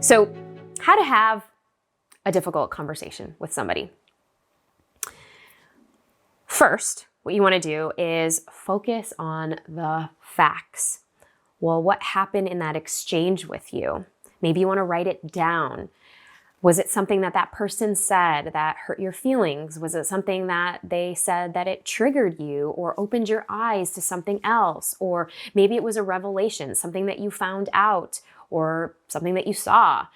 So, how to have a difficult conversation with somebody. First, what you want to do is focus on the facts. Well, what happened in that exchange with you? Maybe you want to write it down. Was it something that that person said that hurt your feelings? Was it something that they said that it triggered you or opened your eyes to something else? Or maybe it was a revelation, something that you found out or something that you saw.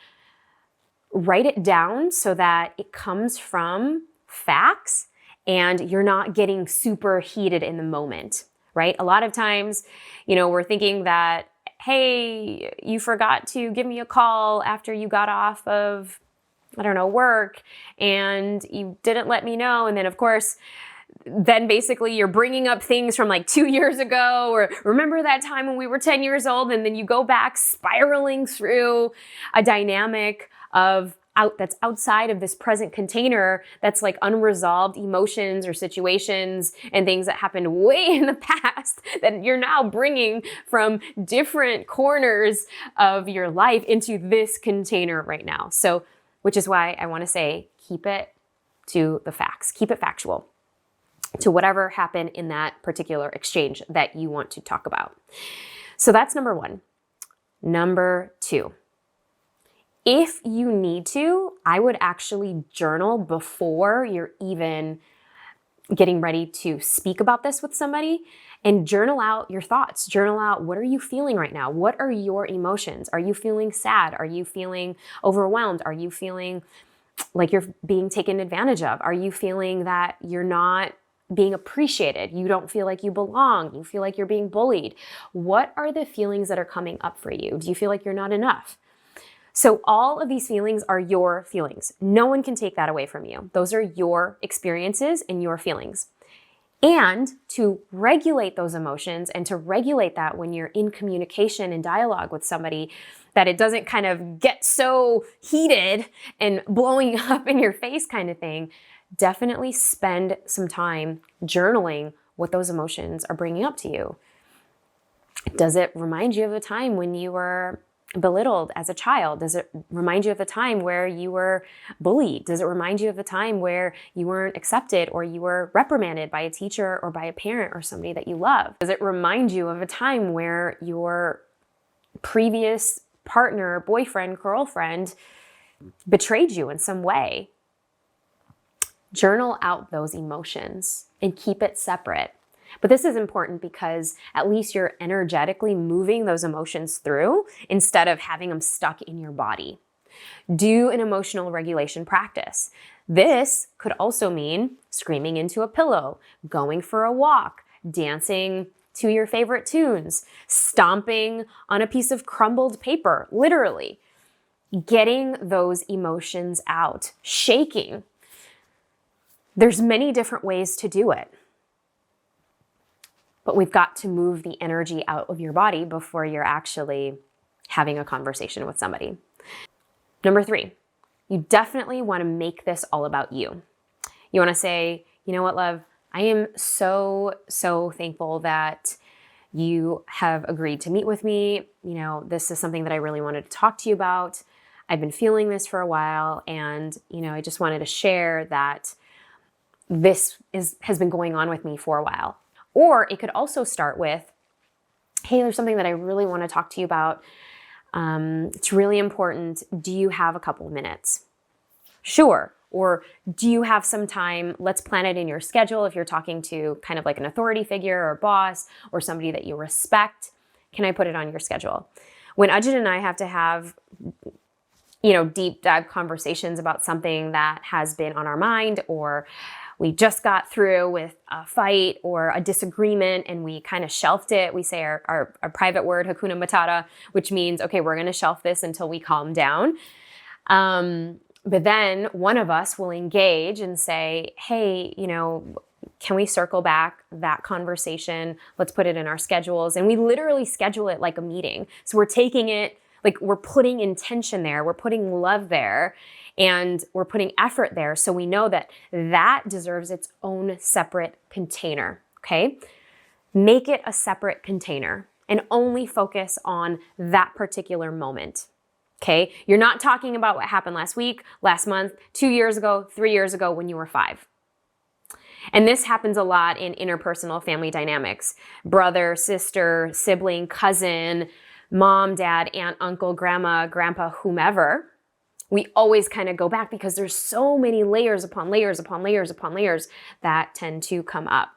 Write it down so that it comes from facts and you're not getting super heated in the moment, right? A lot of times, we're thinking that, hey, you forgot to give me a call after you got off of work, and you didn't let me know. And then of course, then basically you're bringing up things from like 2 years ago, or remember that time when we were 10 years old, and then you go back spiraling through a dynamic that's outside of this present container that's like unresolved emotions or situations and things that happened way in the past that you're now bringing from different corners of your life into this container right now. So, which is why I want to say, keep it to the facts, keep it factual to whatever happened in that particular exchange that you want to talk about. So that's number one. Number two, if you need to, I would actually journal before you're even getting ready to speak about this with somebody, and journal out your thoughts. Journal out, what are you feeling right now? What are your emotions? Are you feeling sad? Are you feeling overwhelmed? Are you feeling like you're being taken advantage of? Are you feeling that you're not being appreciated? You don't feel like you belong. You feel like you're being bullied. What are the feelings that are coming up for you? Do you feel like you're not enough? So all of these feelings are your feelings. No one can take that away from you. Those are your experiences and your feelings. And to regulate those emotions and to regulate that when you're in communication and dialogue with somebody, that it doesn't kind of get so heated and blowing up in your face kind of thing, definitely spend some time journaling what those emotions are bringing up to you. Does it remind you of a time when you were belittled as a child? Does it remind you of a time where you were bullied? Does it remind you of a time where you weren't accepted or you were reprimanded by a teacher or by a parent or somebody that you love? Does it remind you of a time where your previous partner, boyfriend, girlfriend betrayed you in some way? Journal out those emotions and keep it separate. But this is important because at least you're energetically moving those emotions through instead of having them stuck in your body. Do an emotional regulation practice. This could also mean screaming into a pillow, going for a walk, dancing to your favorite tunes, stomping on a piece of crumbled paper, literally. Getting those emotions out, shaking. There's many different ways to do it. But we've got to move the energy out of your body before you're actually having a conversation with somebody. Number three, you definitely want to make this all about you. You want to say, you know what, love, I am so thankful that you have agreed to meet with me. This is something that I really wanted to talk to you about. I've been feeling this for a while, and I just wanted to share that this has been going on with me for a while. Or it could also start with, hey, there's something that I really want to talk to you about. It's really important. Do you have a couple of minutes? Sure. Or do you have some time? Let's plan it in your schedule. If you're talking to kind of like an authority figure or boss or somebody that you respect, can I put it on your schedule? When Ajit and I have to have deep dive conversations about something that has been on our mind, or we just got through with a fight or a disagreement and we kind of shelved it. We say our private word, Hakuna Matata, which means, okay, we're going to shelf this until we calm down. But then one of us will engage and say, hey, can we circle back that conversation? Let's put it in our schedules. And we literally schedule it like a meeting. So we're taking it, like we're putting intention there. We're putting love there. And we're putting effort there, so we know that that deserves its own separate container, okay? Make it a separate container and only focus on that particular moment. Okay? You're not talking about what happened last week, last month, 2 years ago, 3 years ago when you were 5. And this happens a lot in interpersonal family dynamics. Brother, sister, sibling, cousin, mom, dad, aunt, uncle, grandma, grandpa, whomever. We always kind of go back because there's so many layers upon layers upon layers upon layers that tend to come up.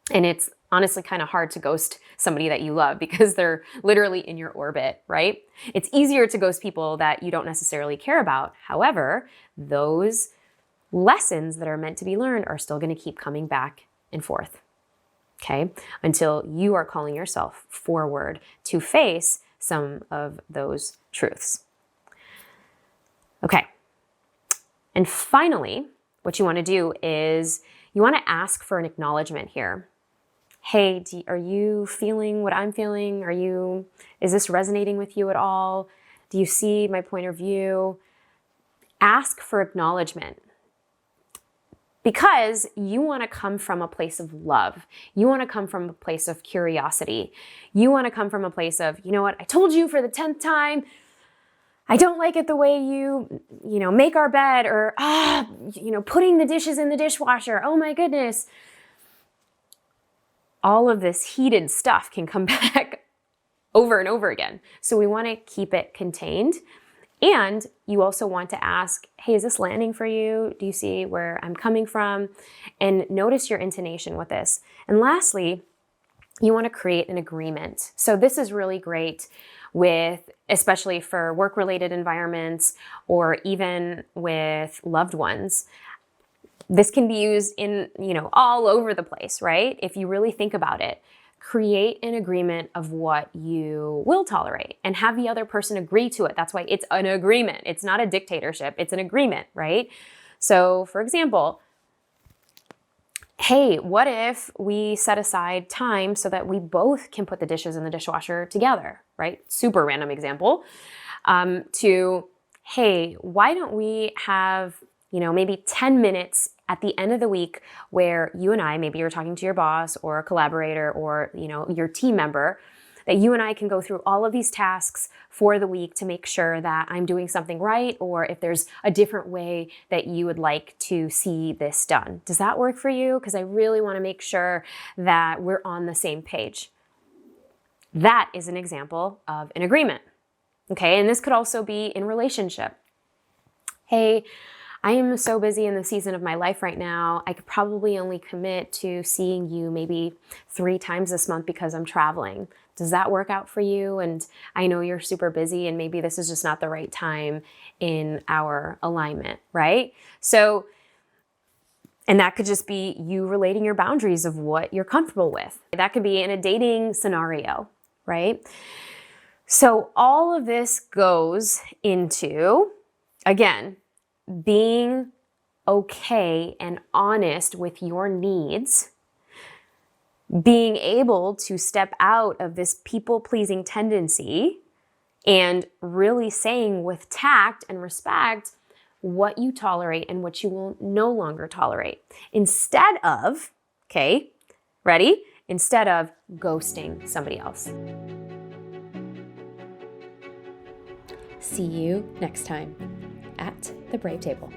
And it's honestly kind of hard to ghost somebody that you love because they're literally in your orbit, right? It's easier to ghost people that you don't necessarily care about. However, those lessons that are meant to be learned are still going to keep coming back and forth, okay? Until you are calling yourself forward to face some of those truths. Okay. And finally, what you want to do is you want to ask for an acknowledgement here. Hey, are you feeling what I'm feeling? Is this resonating with you at all? Do you see my point of view? Ask for acknowledgement. Because you want to come from a place of love. You want to come from a place of curiosity. You want to come from a place of, you know what, I told you for the 10th time, I don't like it the way you make our bed, or, putting the dishes in the dishwasher. Oh my goodness. All of this heated stuff can come back over and over again. So we want to keep it contained. And you also want to ask, hey, is this landing for you? Do you see where I'm coming from? And notice your intonation with this. And lastly, you want to create an agreement. So this is really great especially for work-related environments or even with loved ones. This can be used in, all over the place, right? If you really think about it, create an agreement of what you will tolerate and have the other person agree to it. That's why it's an agreement. It's not a dictatorship. It's an agreement, right? So for example, hey, what if we set aside time so that we both can put the dishes in the dishwasher together, right? Super random example. Hey, why don't we have, maybe 10 minutes at the end of the week where you and I, maybe you're talking to your boss or a collaborator or, your team member, that you and I can go through all of these tasks for the week to make sure that I'm doing something right, or if there's a different way that you would like to see this done. Does that work for you? Because I really want to make sure that we're on the same page. That is an example of an agreement. Okay, and this could also be in relationship. Hey, I am so busy in the season of my life right now. I could probably only commit to seeing you maybe 3 times this month because I'm traveling. Does that work out for you? And I know you're super busy and maybe this is just not the right time in our alignment, right? So, and that could just be you relating your boundaries of what you're comfortable with. That could be in a dating scenario, right? So all of this goes into, again, being okay and honest with your needs, being able to step out of this people-pleasing tendency and really saying with tact and respect what you tolerate and what you will no longer tolerate. Instead of, okay, ready? Instead of ghosting somebody else. See you next time at the Brave Table.